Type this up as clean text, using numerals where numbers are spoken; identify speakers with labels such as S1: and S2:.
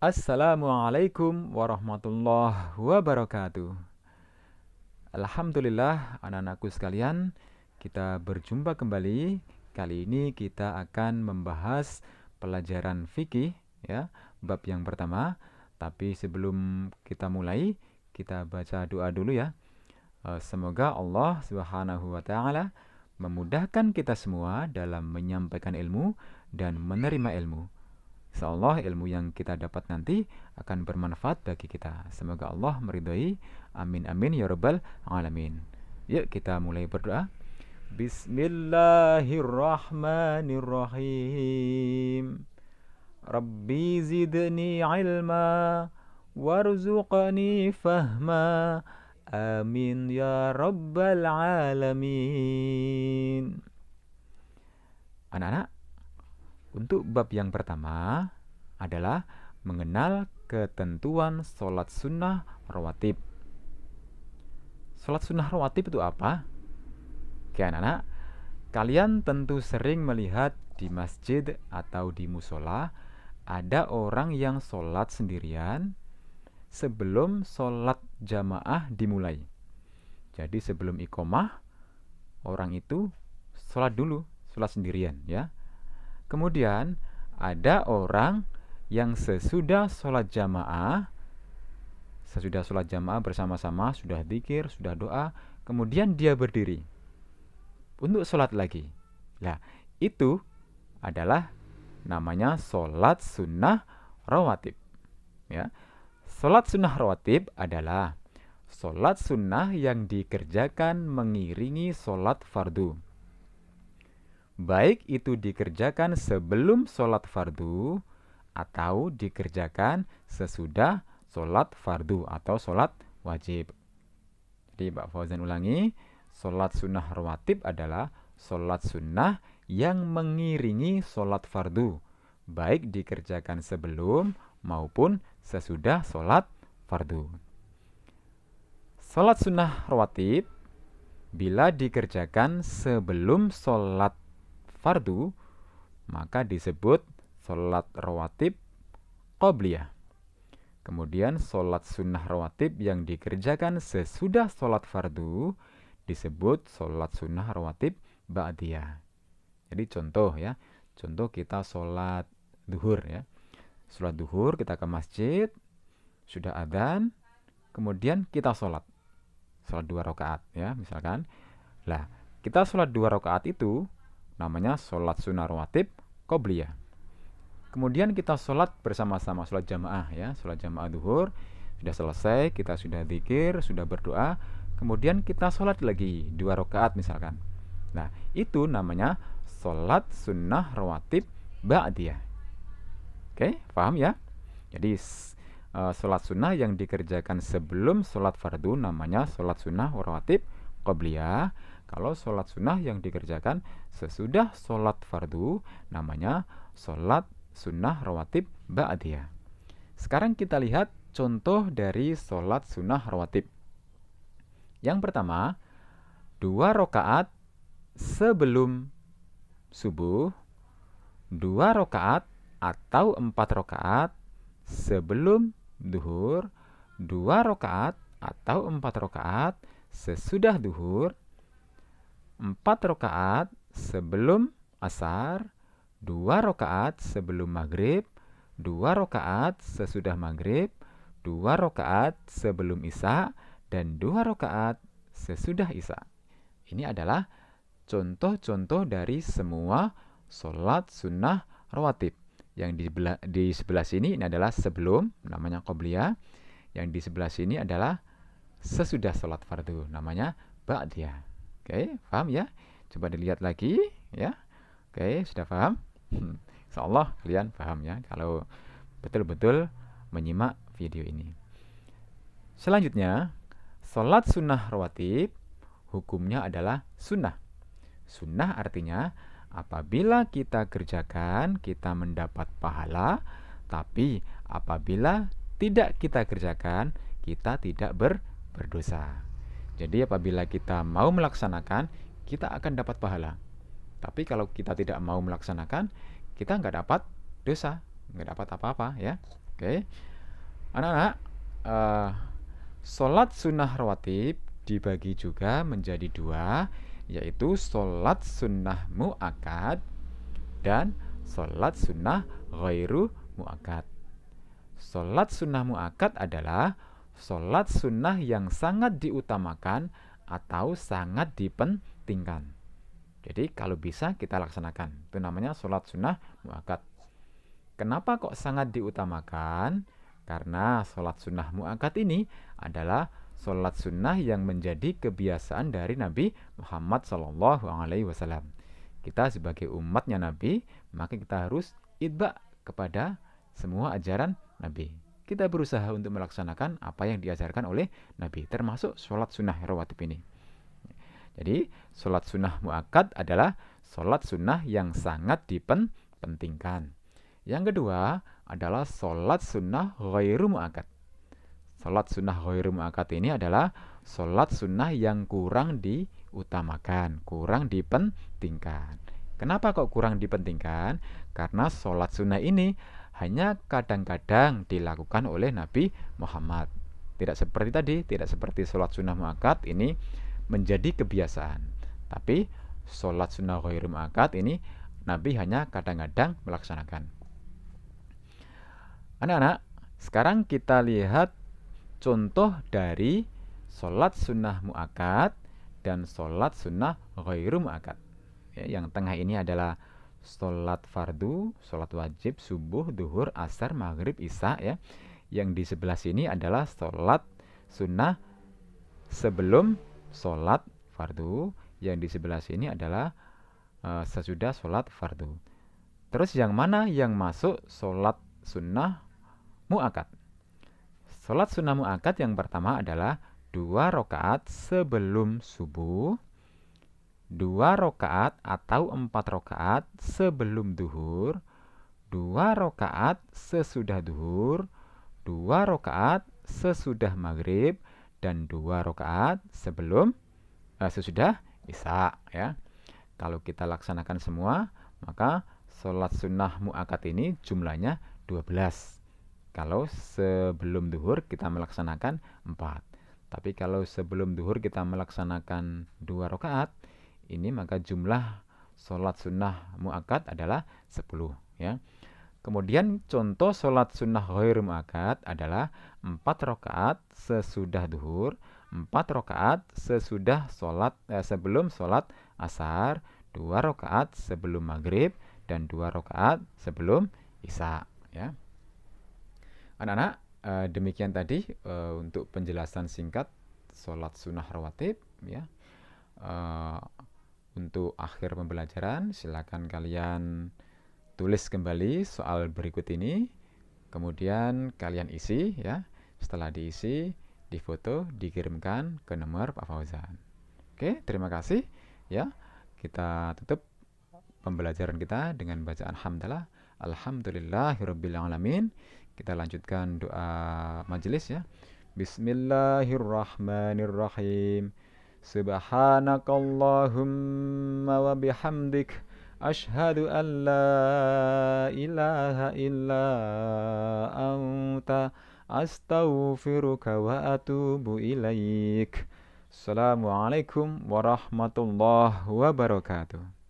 S1: Assalamualaikum warahmatullahi wabarakatuh. Alhamdulillah, anak-anakku sekalian, kita berjumpa kembali. Kali ini kita akan membahas pelajaran fikih, ya, bab yang pertama. Tapi sebelum kita mulai, kita baca doa dulu ya. Semoga Allah Subhanahu wa taala memudahkan kita semua dalam menyampaikan ilmu dan menerima ilmu. Insyaallah ilmu yang kita dapat nanti akan bermanfaat bagi kita. Semoga Allah meridhai. Amin amin ya rabbal alamin. Yuk kita mulai berdoa. Bismillahirrahmanirrahim. Rabbi zidni ilma warzuqni fahma. Amin ya rabbal alamin. Anak-anak, untuk bab yang pertama adalah mengenal ketentuan sholat sunnah rawatib. Sholat sunnah rawatib itu apa? Oke anak-anak, kalian tentu sering melihat di masjid atau di musola ada orang yang sholat sendirian sebelum sholat jamaah dimulai. Jadi sebelum iqomah, orang itu sholat dulu, sholat sendirian ya. Kemudian ada orang yang sesudah sholat jamaah bersama-sama, sudah dzikir, sudah doa, kemudian dia berdiri untuk sholat lagi. Nah, itu adalah namanya sholat sunnah rawatib. Ya, sholat sunnah rawatib adalah sholat sunnah yang dikerjakan mengiringi sholat fardu. Baik itu dikerjakan sebelum sholat fardu atau dikerjakan sesudah sholat fardu atau sholat wajib. Jadi Pak Fauzan ulangi, sholat sunnah rawatib adalah sholat sunnah yang mengiringi sholat fardu, baik dikerjakan sebelum maupun sesudah sholat fardu. Sholat sunnah rawatib bila dikerjakan sebelum sholat fardu maka disebut sholat rawatib qobliyah. Kemudian sholat sunnah rawatib yang dikerjakan sesudah sholat fardu disebut sholat sunnah rawatib ba'diyah. Jadi contoh ya, contoh kita sholat duhur ya. Sholat duhur kita ke masjid, sudah adzan, kemudian kita sholat 2 rakaat ya misalkan. Lah kita sholat 2 rakaat itu namanya sholat sunnah rawatib qobliyah. Kemudian kita sholat bersama-sama, sholat jamaah ya, sholat jamaah duhur sudah selesai, kita sudah dzikir, sudah berdoa, kemudian kita sholat lagi 2 rakaat misalkan. Nah itu namanya sholat sunnah rawatib ba'diyah. Oke, paham ya? Jadi sholat sunnah yang dikerjakan sebelum sholat fardu namanya sholat sunnah rawatib qobliyah. Kalau sholat sunnah yang dikerjakan sesudah sholat fardu namanya sholat sunnah rawatib ba'diyah. Sekarang kita lihat contoh dari sholat sunnah rawatib. Yang pertama, 2 rakaat sebelum subuh, 2 rakaat atau 4 rakaat sebelum duhur, 2 rakaat atau 4 rakaat sesudah duhur, 4 rakaat sebelum asar, 2 rakaat sebelum maghrib, 2 rakaat sesudah maghrib, 2 rakaat sebelum isya, dan 2 rakaat sesudah isya. Ini adalah contoh-contoh dari semua sholat sunnah rawatib. Yang di sebelah sini ini adalah sebelum, namanya qobliyah. Yang di sebelah sini adalah sesudah sholat fardu, namanya ba'diyah. Oke, paham ya? Coba dilihat lagi ya. Oke, sudah paham? Insyaallah kalian paham ya kalau betul-betul menyimak video ini. Selanjutnya, sholat sunnah rawatib hukumnya adalah sunnah. Sunnah artinya apabila kita kerjakan kita mendapat pahala, tapi apabila tidak kita kerjakan kita tidak berdosa. Jadi apabila kita mau melaksanakan kita akan dapat pahala. Tapi kalau kita tidak mau melaksanakan, kita nggak dapat dosa, nggak dapat apa-apa ya. Oke, anak-anak, sholat sunnah rawatib dibagi juga menjadi dua, yaitu sholat sunnah mu'akkad dan sholat sunnah ghairu mu'akkad. Sholat sunnah mu'akkad adalah sholat sunnah yang sangat diutamakan atau sangat dipentingkan. Jadi kalau bisa kita laksanakan. Itu namanya sholat sunnah mu'akkad. Kenapa kok sangat diutamakan? Karena sholat sunnah mu'akkad ini adalah sholat sunnah yang menjadi kebiasaan dari Nabi Muhammad SAW. Kita sebagai umatnya Nabi, maka kita harus itba kepada semua ajaran Nabi. Kita berusaha untuk melaksanakan apa yang diajarkan oleh Nabi, termasuk sholat sunnah rawatib ini. Jadi sholat sunnah mu'akkad adalah sholat sunnah yang sangat dipentingkan. Yang kedua adalah sholat sunnah ghairu mu'akkad. Sholat sunnah ghairu mu'akkad ini adalah sholat sunnah yang kurang diutamakan, kurang dipentingkan. Kenapa kok kurang dipentingkan? Karena sholat sunnah ini hanya kadang-kadang dilakukan oleh Nabi Muhammad. Tidak seperti tadi, tidak seperti sholat sunnah mu'akkad ini menjadi kebiasaan. Tapi sholat sunnah ghairu mu'akkad ini Nabi hanya kadang-kadang melaksanakan. Anak-anak, sekarang kita lihat contoh dari sholat sunnah mu'akkad dan sholat sunnah ghairu mu'akkad. Ya, yang tengah ini adalah sholat fardu, sholat wajib, subuh, duhur, asar, maghrib, isya. Ya. Yang di sebelah sini adalah sholat sunnah sebelum sholat fardu. Yang di sebelah sini adalah sesudah sholat fardu. Terus yang mana yang masuk sholat sunnah mu'akkad? Sholat sunnah mu'akkad yang pertama adalah 2 rakaat sebelum subuh, 2 rakaat atau 4 rakaat sebelum duhur, 2 rakaat sesudah duhur, 2 rakaat sesudah maghrib, dan 2 rakaat sesudah isya. Ya. Kalau kita laksanakan semua, maka sholat sunnah mu'akkad ini jumlahnya 12. Kalau sebelum duhur kita melaksanakan 4. Tapi kalau sebelum duhur kita melaksanakan 2 rakaat, ini maka jumlah sholat sunnah mu'akkad adalah 10. Ya. Kemudian contoh sholat sunnah ghairu mu'akkad adalah 4 rakaat sesudah duhur, 4 rakaat sesudah sebelum sholat asar, 2 rakaat sebelum maghrib, dan 2 rakaat sebelum isya. Ya. Anak-anak, demikian tadi untuk penjelasan singkat sholat sunnah rawatib. Ya. Untuk akhir pembelajaran, silakan kalian tulis kembali soal berikut ini, kemudian kalian isi. Ya. Setelah diisi, difoto, dikirimkan ke nomor Pak Fauzan. Oke, terima kasih. Ya, kita tutup pembelajaran kita dengan bacaan hamdalah. Alhamdulillahirabbil alamin. Kita lanjutkan doa majelis ya. Bismillahirrahmanirrahim. Subhanakallahumma wa bihamdik asyhadu an la ilaha illa anta astaghfiruka wa atubu ilaik. Assalamualaikum warahmatullahi wabarakatuh.